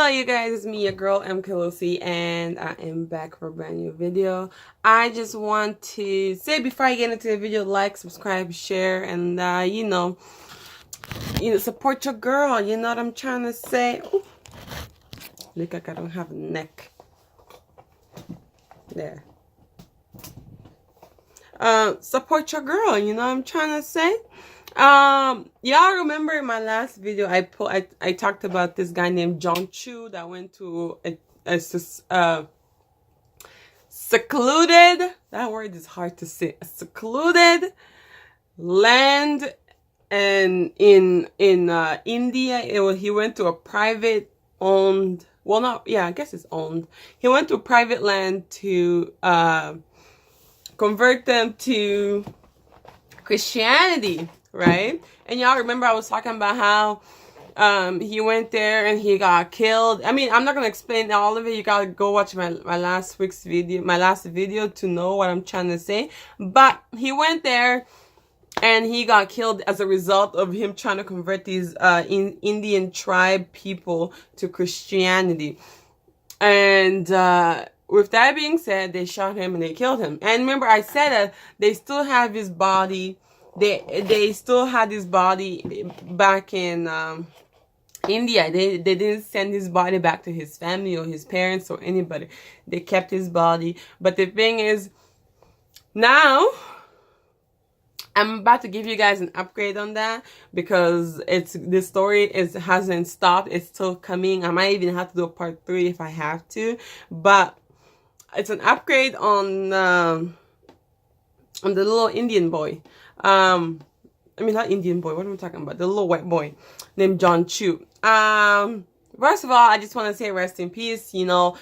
Hello you guys, it's me, your girl M. Kalosi, and I am back for a brand new video. I just want to say before I get into the video, like, subscribe, share, and support your girl. You know what I'm trying to say? Ooh. Look like I don't have a neck. There. Support your girl, you know what I'm trying to say? Y'all remember in my last video I talked about this guy named John Chu that went to a secluded, that word is hard to say, a secluded land, and in India. He went to a private owned, well, not, yeah, I guess it's owned. He went to a private land to convert them to Christianity, right? And y'all remember I was talking about how he went there and he got killed. I mean, I'm not gonna explain all of it. You gotta go watch my last video to know what I'm trying to say. But he went there and he got killed as a result of him trying to convert these Indian tribe people to Christianity. And with that being said, they shot him and they killed him. And remember, I said that they still have his body. They still had his body back in India. They didn't send his body back to his family or his parents or anybody. They kept his body. But the thing is, now I'm about to give you guys an upgrade on that, because the story hasn't stopped. It's still coming. I might even have to do a part 3 if I have to, but it's an upgrade on the little Indian boy. I mean, not Indian boy. What am I talking about? The little white boy named John Chu. First of all, I just want to say rest in peace. You know,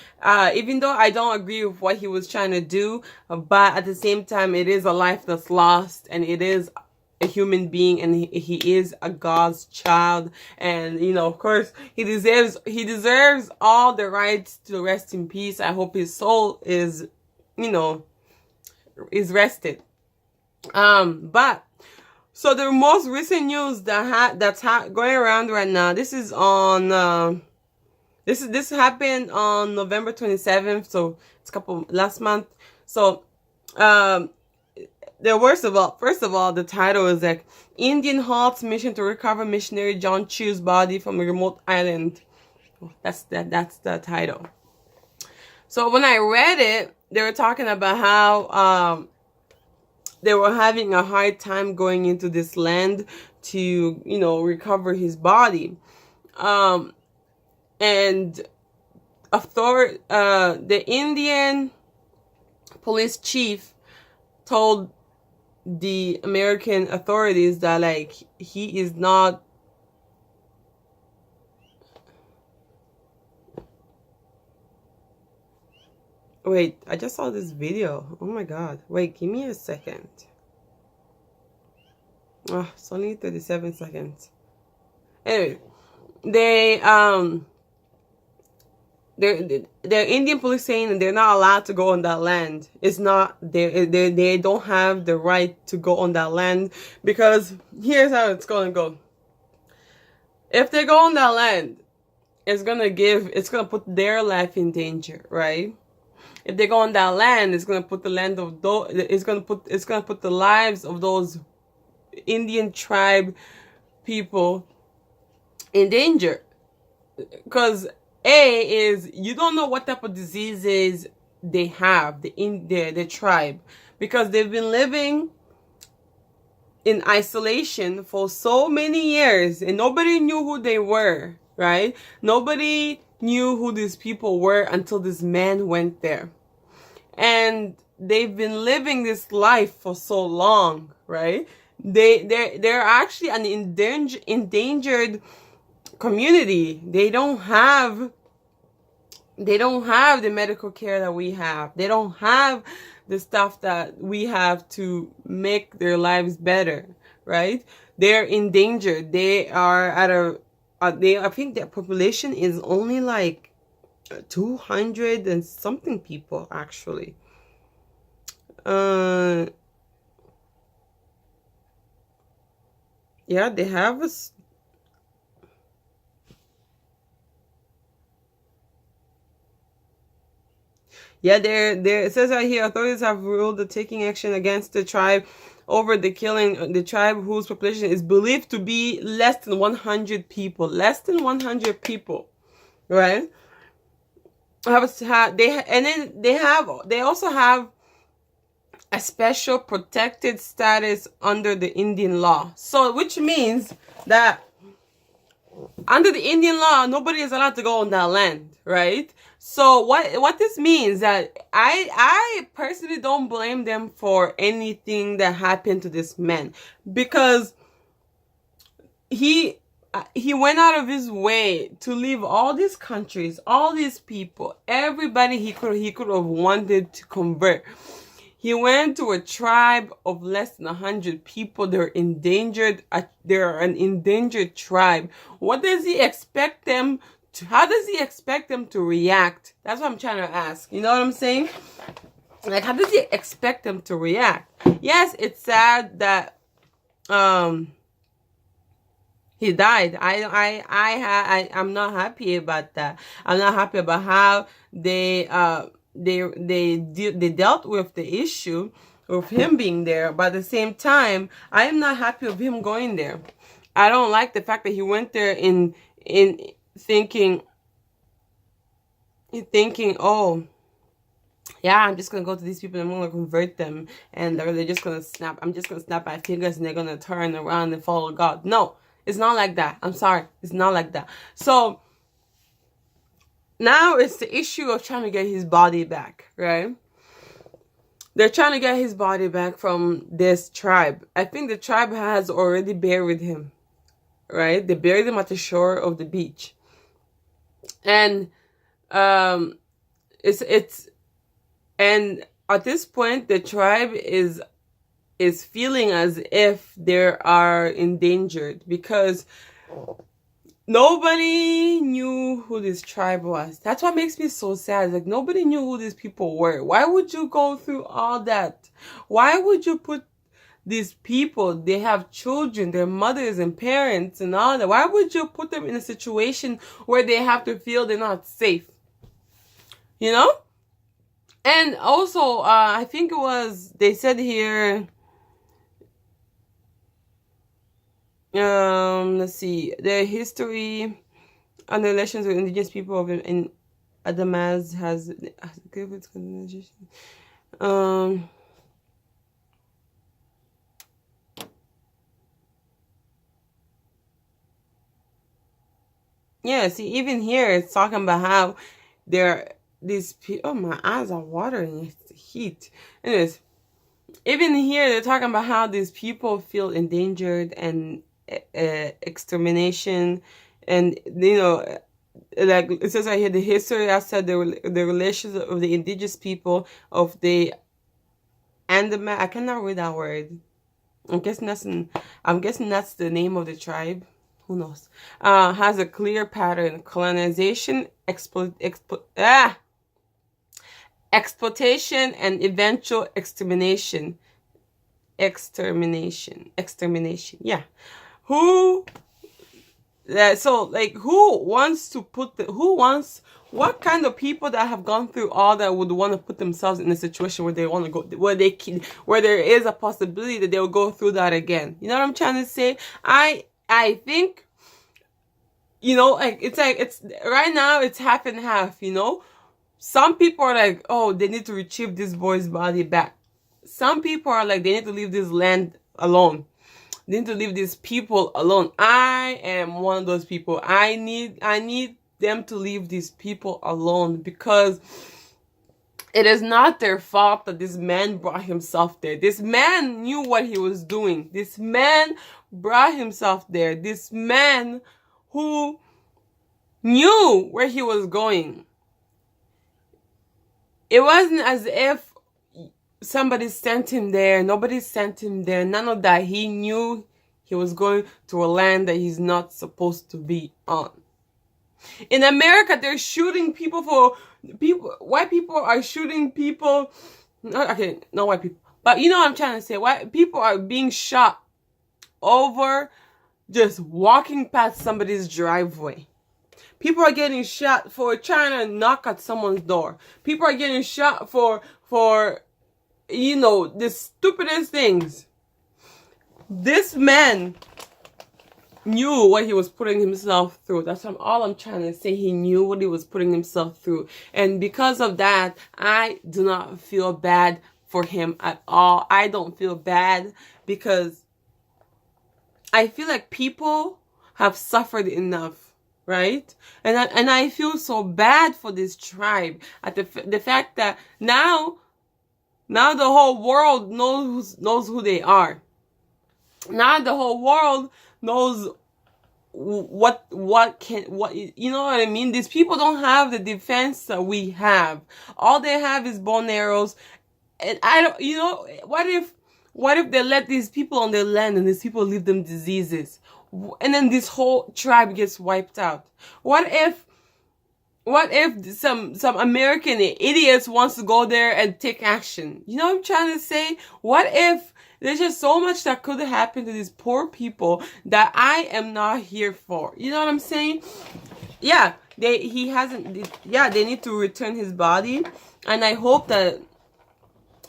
even though I don't agree with what he was trying to do, but at the same time, it is a life that's lost, and it is a human being, and he is a God's child. And, you know, of course, he deserves all the rights to rest in peace. I hope his soul is, you know, is rested. But so the most recent news that's going around right now, this is on this happened on November 27th, so it's last month. So first of all, the title is like, Indian halts mission to recover missionary John Chu's body from a remote island. That's the title. So when I read it, they were talking about how they were having a hard time going into this land to, you know, recover his body. And the Indian police chief told the American authorities that, like, he is not Wait, I just saw this video. Oh my god. Wait, give me a second. Oh, it's only 37 seconds. Anyway, they're Indian police saying that they're not allowed to go on that land. It's not, they don't have the right to go on that land, because here's how it's gonna go. If they go on that land, it's gonna put their life in danger, right? If they go on that land, it's gonna put the it's gonna put the lives of those Indian tribe people in danger. Because you don't know what type of diseases they have, the tribe, because they've been living in isolation for so many years and nobody knew who they were, right? Nobody knew who these people were until this man went there. And they've been living this life for so long, right? They're actually an endangered community. They don't have the medical care that we have. They don't have the stuff that we have to make their lives better, right? They're endangered. They are at I think their population is only like 200 and something people, actually. Yeah, they have Yeah, it says right here, authorities have ruled the taking action against the tribe over the killing the tribe whose population is believed to be less than 100 people. Less than 100 people, right? They also have a special protected status under the Indian law. So, which means that under the Indian law, nobody is allowed to go on that land, right? So what this means that I personally don't blame them for anything that happened to this man, because he went out of his way to leave all these countries, all these people, everybody he could have wanted to convert. He went to a tribe of less than 100 people. They're endangered. They're an endangered tribe. What does he expect them to? How does he expect them to react? That's what I'm trying to ask. You know what I'm saying? Like, how does he expect them to react? Yes, it's sad that he died. I'm not happy about that. I'm not happy about how they dealt with the issue of him being there. But at the same time, I am not happy of him going there. I don't like the fact that he went there in thinking, oh, yeah, I'm just gonna go to these people and I'm gonna convert them, and they're just gonna snap. I'm just gonna snap my fingers and they're gonna turn around and follow God. No, it's not like that. I'm sorry, it's not like that. So now it's the issue of trying to get his body back, right? They're trying to get his body back from this tribe. I think the tribe has already buried him, right? They buried him at the shore of the beach. And and at this point the tribe is feeling as if they are endangered, because nobody knew who this tribe was. That's what makes me so sad. Like, nobody knew who these people were. Why would you go through all that? Why would you put these people, they have children, their mothers and parents and all that. Why would you put them in a situation where they have to feel they're not safe? You know? And also, I think they said here, let's see, the history and the relations with indigenous people in Adamaz has yeah, see, even here it's talking about how these people, oh, my eyes are watering, it's the heat. Anyways, even here they're talking about how these people feel endangered and extermination, and like it says right here, the history outside the relations of the indigenous people of the Andaman. I cannot read that word. I'm guessing that's the name of the tribe. Who knows? Has a clear pattern: colonization, exploitation, and eventual extermination. Extermination. Yeah. What kind of people that have gone through all that would want to put themselves in a situation where they want to go, where there is a possibility that they'll go through that again? You know what I'm trying to say? I think, it's right now it's half and half, Some people are like, oh, they need to retrieve this boy's body back. Some people are like, they need to leave this land alone. They need to leave these people alone. I am one of those people. I need them to leave these people alone, because it is not their fault that this man brought himself there. This man knew what he was doing. This man brought himself there. This man who knew where he was going. It wasn't as if somebody sent him there. Nobody sent him there. None of that. He knew he was going to a land that he's not supposed to be on. In America, they're shooting people white people are shooting people. Okay, not white people. But you know what I'm trying to say. White people are being shot over just walking past somebody's driveway. People are getting shot for trying to knock at someone's door. People are getting shot for you know, the stupidest things. This man knew what he was putting himself through. That's all I'm trying to say. He knew what he was putting himself through. And because of that, I do not feel bad for him at all. I don't feel bad because I feel like people have suffered enough, right? And I feel so bad for this tribe at the fact that now the whole world knows who they are. Now the whole world knows what you know what I mean? These people don't have the defense that we have. All they have is bow and arrows. And I don't, you know, what if they let these people on their land and these people leave them diseases? And then this whole tribe gets wiped out. What if some American idiots wants to go there and take action? You know what I'm trying to say? What if there's just so much that could happen to these poor people that I am not here for? You know what I'm saying? Yeah, they need to return his body, and I hope that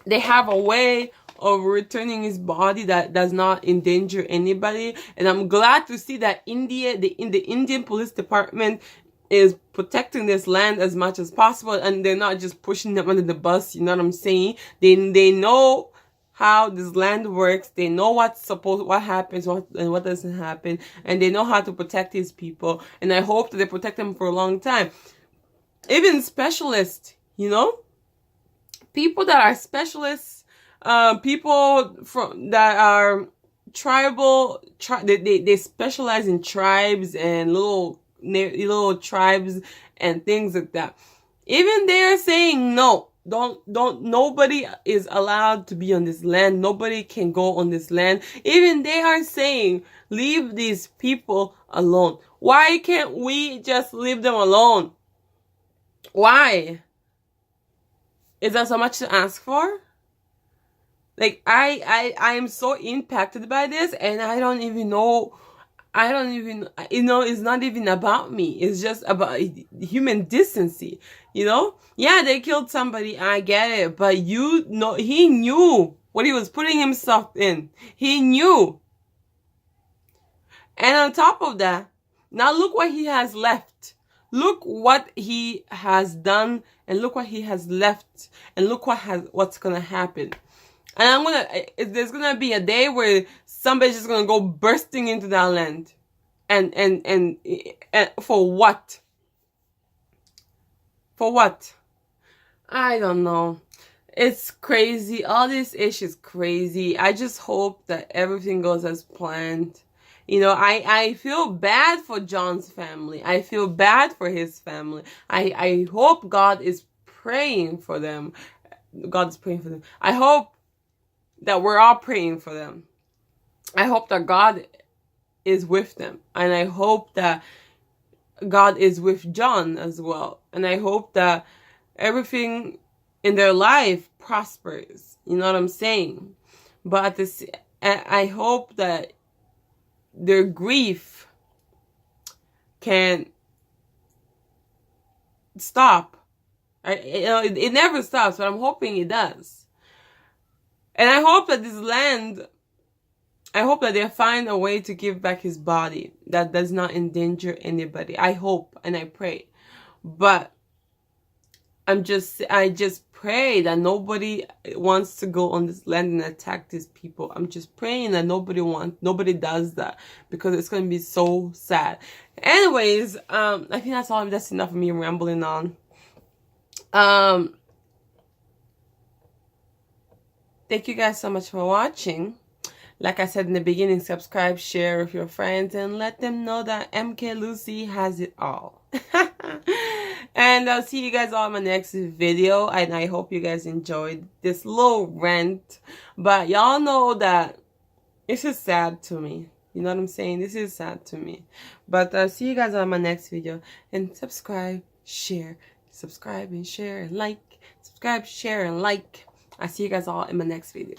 they have a way of returning his body that does not endanger anybody. And I'm glad to see that the Indian police department is protecting this land as much as possible, and they're not just pushing them under the bus. You know what I'm saying? They know how this land works. They know what happens, and what doesn't happen, and they know how to protect these people. And I hope that they protect them for a long time. Even specialists, you know, people that are specialists, people that are tribal, they specialize in tribes and little tribes and things like that. Even they're saying no. Nobody is allowed to be on this land. Nobody can go on this land. Even they are saying, leave these people alone. Why can't we just leave them alone? Why? Is that so much to ask for? Like, I am so impacted by this, and I don't even, you know, it's not even about me. It's just about human decency, you know? Yeah, they killed somebody, I get it, but you know, he knew what he was putting himself in. He knew. And on top of that, now look what he has left. Look what he has done, and look what he has left, and look what's gonna happen. And there's gonna be a day where somebody's just gonna go bursting into that land, and for what? For what? I don't know. It's crazy. All this ish is crazy. I just hope that everything goes as planned. You know, I feel bad for John's family. I feel bad for his family. I hope God is praying for them. God is praying for them. I hope that we're all praying for them. I hope that God is with them. And I hope that God is with John as well. And I hope that everything in their life prospers. You know what I'm saying? But I hope that their grief can stop. It never stops, but I'm hoping it does. And I hope that this land, I hope that they find a way to give back his body that does not endanger anybody. I hope and I pray. But I just pray that nobody wants to go on this land and attack these people. I'm just praying that nobody does that, because it's going to be so sad. Anyways, I think that's enough of me rambling on. Thank you guys so much for watching. Like I said in the beginning, subscribe, share with your friends, and let them know that MK Lucy has it all. And I'll see you guys all in my next video. And I hope you guys enjoyed this little rant. But y'all know that this is sad to me. You know what I'm saying? This is sad to me. But I'll see you guys on my next video. And subscribe, share, subscribe and share and like. Subscribe, share, and like. I'll see you guys all in my next video.